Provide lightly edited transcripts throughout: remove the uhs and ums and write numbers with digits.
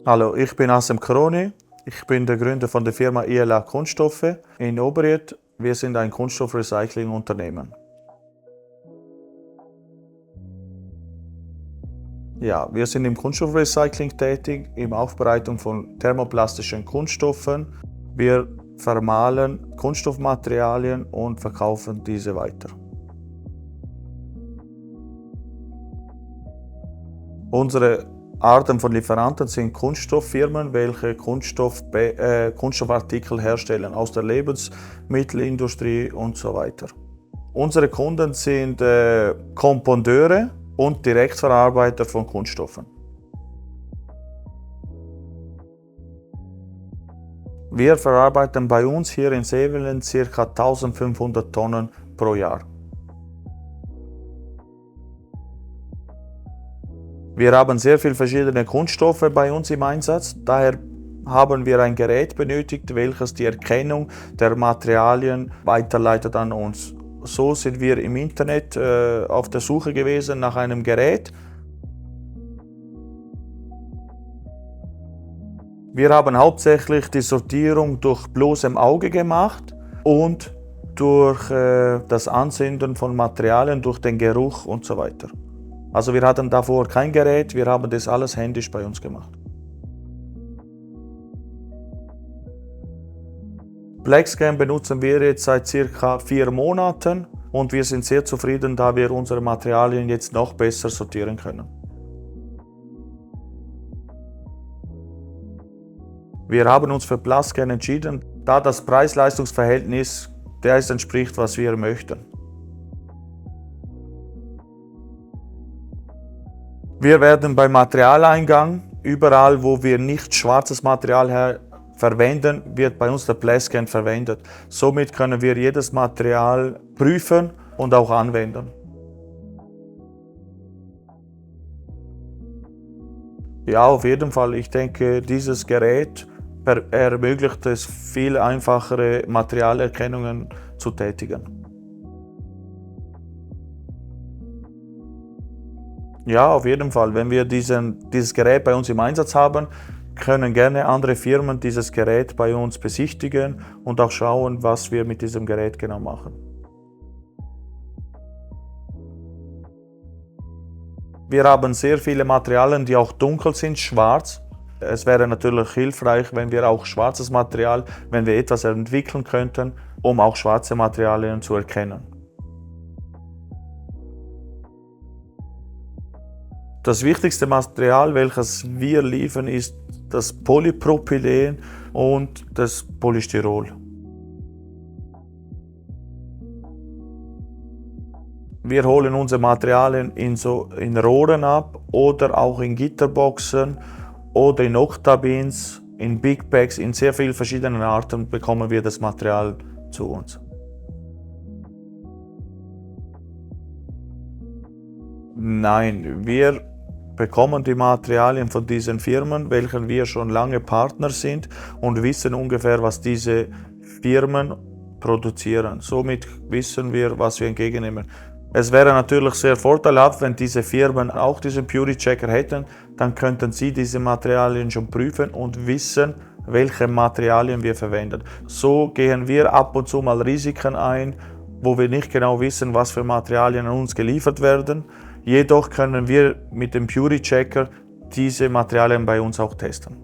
Hallo, ich bin Assem Kroni. Ich bin der Gründer von der Firma ILA Kunststoffe in Oberried. Wir sind ein Kunststoffrecyclingunternehmen. Ja, wir sind im Kunststoffrecycling tätig, in Aufbereitung von thermoplastischen Kunststoffen. Wir vermahlen Kunststoffmaterialien und verkaufen diese weiter. Unsere Arten von Lieferanten sind Kunststofffirmen, welche Kunststoffartikel herstellen aus der Lebensmittelindustrie und so weiter. Unsere Kunden sind Kompondeure und Direktverarbeiter von Kunststoffen. Wir verarbeiten bei uns hier in Sevelen ca. 1500 Tonnen pro Jahr. Wir haben sehr viele verschiedene Kunststoffe bei uns im Einsatz. Daher haben wir ein Gerät benötigt, welches die Erkennung der Materialien weiterleitet an uns. So sind wir im Internet auf der Suche gewesen nach einem Gerät. Wir haben hauptsächlich die Sortierung durch bloßem Auge gemacht und durch das Anzünden von Materialien, durch den Geruch und so weiter. Also wir hatten davor kein Gerät, wir haben das alles händisch bei uns gemacht. BlackScan benutzen wir jetzt seit ca. 4 Monaten und wir sind sehr zufrieden, da wir unsere Materialien jetzt noch besser sortieren können. Wir haben uns für BlackScan entschieden, da das Preis-Leistungs-Verhältnis das entspricht, was wir möchten. Wir werden beim Materialeingang, überall wo wir nicht schwarzes Material verwenden, wird bei uns der BlackScan verwendet. Somit können wir jedes Material prüfen und auch anwenden. Ja, auf jeden Fall. Ich denke, dieses Gerät ermöglicht es, viel einfachere Materialerkennungen zu tätigen. Ja, auf jeden Fall. Wenn wir dieses Gerät bei uns im Einsatz haben, können gerne andere Firmen dieses Gerät bei uns besichtigen und auch schauen, was wir mit diesem Gerät genau machen. Wir haben sehr viele Materialien, die auch dunkel sind, schwarz. Es wäre natürlich hilfreich, wenn wir auch schwarzes Material, wenn wir etwas entwickeln könnten, um auch schwarze Materialien zu erkennen. Das wichtigste Material, welches wir liefern, ist das Polypropylen und das Polystyrol. Wir holen unsere Materialien in Rohren ab oder auch in Gitterboxen oder in Octabins, in Big Bags, in sehr vielen verschiedenen Arten bekommen wir das Material zu uns. Nein, wir bekommen die Materialien von diesen Firmen, welchen wir schon lange Partner sind und wissen ungefähr, was diese Firmen produzieren. Somit wissen wir, was wir entgegennehmen. Es wäre natürlich sehr vorteilhaft, wenn diese Firmen auch diesen Purity Checker hätten, dann könnten sie diese Materialien schon prüfen und wissen, welche Materialien wir verwenden. So gehen wir ab und zu mal Risiken ein, wo wir nicht genau wissen, was für Materialien an uns geliefert werden. Jedoch können wir mit dem Purity Checker diese Materialien bei uns auch testen.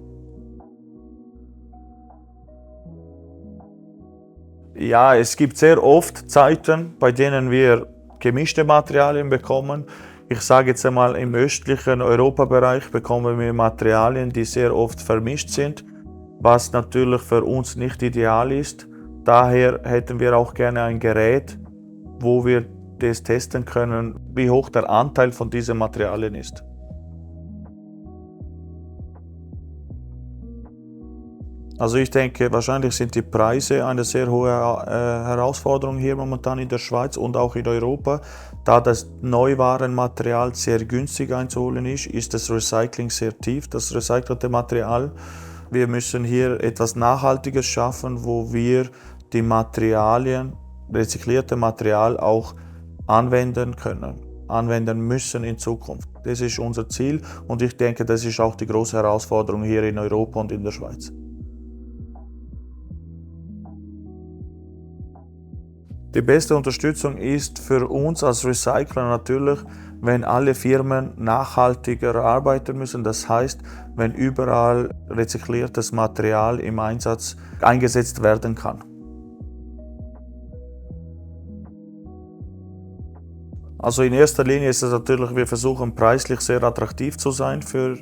Ja, es gibt sehr oft Zeiten, bei denen wir gemischte Materialien bekommen. Ich sage jetzt einmal, im östlichen Europabereich bekommen wir Materialien, die sehr oft vermischt sind, was natürlich für uns nicht ideal ist. Daher hätten wir auch gerne ein Gerät, wo wir das testen können, wie hoch der Anteil von diesen Materialien ist. Also ich denke, wahrscheinlich sind die Preise eine sehr hohe Herausforderung hier momentan in der Schweiz und auch in Europa. Da das Neuwarenmaterial sehr günstig einzuholen ist, ist das Recycling sehr tief, das recycelte Material. Wir müssen hier etwas Nachhaltiges schaffen, wo wir die Materialien, rezyklierte Material auch anwenden können. anwenden müssen in Zukunft. Das ist unser Ziel und ich denke, das ist auch die große Herausforderung hier in Europa und in der Schweiz. Die beste Unterstützung ist für uns als Recycler natürlich, wenn alle Firmen nachhaltiger arbeiten müssen. Das heißt, wenn überall rezykliertes Material im Einsatz eingesetzt werden kann. Also in erster Linie ist es natürlich, wir versuchen preislich sehr attraktiv zu sein für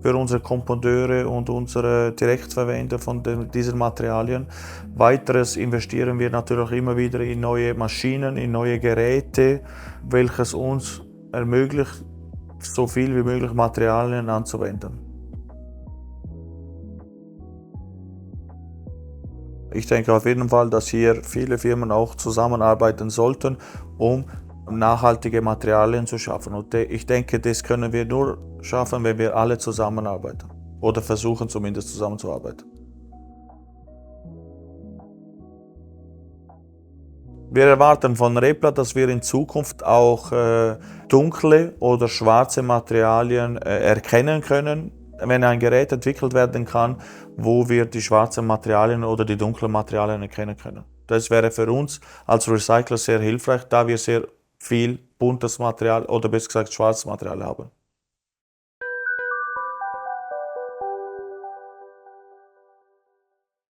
unsere Kompondeure und unsere Direktverwender von diesen Materialien. Weiteres investieren wir natürlich immer wieder in neue Maschinen, in neue Geräte, welches uns ermöglicht, so viel wie möglich Materialien anzuwenden. Ich denke auf jeden Fall, dass hier viele Firmen auch zusammenarbeiten sollten, um nachhaltige Materialien zu schaffen. Und ich denke, das können wir nur schaffen, wenn wir alle zusammenarbeiten. Oder versuchen zumindest zusammenzuarbeiten. Wir erwarten von Replat, dass wir in Zukunft auch dunkle oder schwarze Materialien erkennen können, wenn ein Gerät entwickelt werden kann, wo wir die schwarzen Materialien oder die dunklen Materialien erkennen können. Das wäre für uns als Recycler sehr hilfreich, da wir sehr viel buntes Material oder besser gesagt schwarzes Material haben.